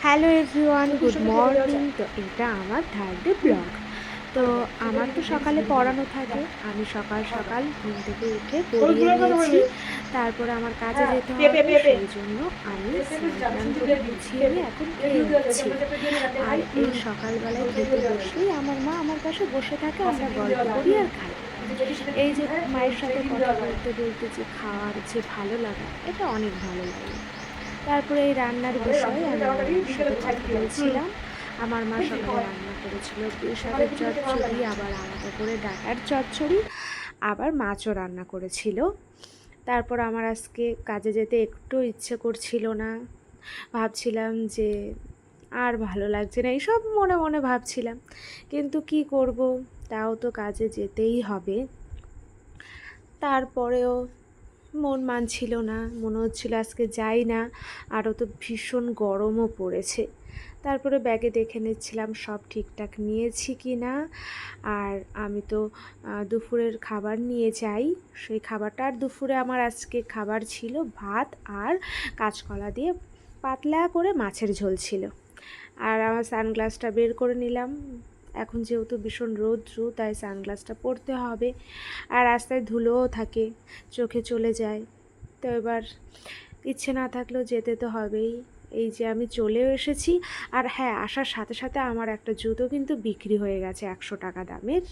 Hello everyone, good morning. তো এটা আমার থার্ড ডে ব্লগ। তো আমার তো সকালে পড়ানো থাকে, আমি সকাল সকাল ঘুম থেকে উঠে পড়িয়ে নিয়েছি। তারপরে আমার কাজে যেতে হবে, সেই জন্য আমি স্নান টান করে গুছিয়ে নিয়ে এখন খেয়ে নিচ্ছি। আর এই সকালবেলায় খেতে বসলেই আমার মা আমার পাশে বসে থাকে, আমরা গল্প করি আর খাই। এই যে মায়ের সাথে কথা বলতে বলতে যে খাওয়ার যে ভালো লাগা, এটা অনেক ভালো লাগে। তারপরে এই রান্নার বিষয়ে আমি আমার মার সাথে কথা বলছিলাম। আমার মা সকালে রান্না করেছিল পুঁই শাকের চচ্চড়ি, আবার আলাদা করে ডাঁটার চচ্চড়ি, আবার মাছও রান্না করেছিল। তারপর আমার আজকে কাজে যেতে একটু ইচ্ছে করছিল না, ভাবছিলাম যে আর ভালো লাগছে না, এইসব মনে মনে ভাবছিলাম। কিন্তু কি করব, তাও তো কাজে যেতেই হবে। তারপরেও মন মানছিল না, মনে হচ্ছিল আজকে যাই না। আরও তো ভীষণ গরমও পড়েছে। তারপরে ব্যাগে দেখে নিচ্ছিলাম সব ঠিকঠাক নিয়েছি কি না। আর আমি তো দুপুরের খাবার নিয়ে যাই, সেই খাবারটা, আর দুপুরে আমার আজকে খাবার ছিল ভাত আর কাঁচকলা দিয়ে পাতলা করে মাছের ঝোল ছিল। আর আমার সানগ্লাসটা বের করে নিলাম, এখন যেহেতু ভীষণ রৌদ্র, তাই সানগ্লাসটা পরতে হবে। আর রাস্তায় ধুলোও থাকে, চোখে চলে যায়। তো এবার ইচ্ছে না থাকলেও যেতে তো হবেই। এই যে আমি চলেও এসেছি। আর হ্যাঁ, আসার সাথে সাথে আমার একটা জুতো কিন্তু বিক্রি হয়ে গেছে 100 টাকা দামের।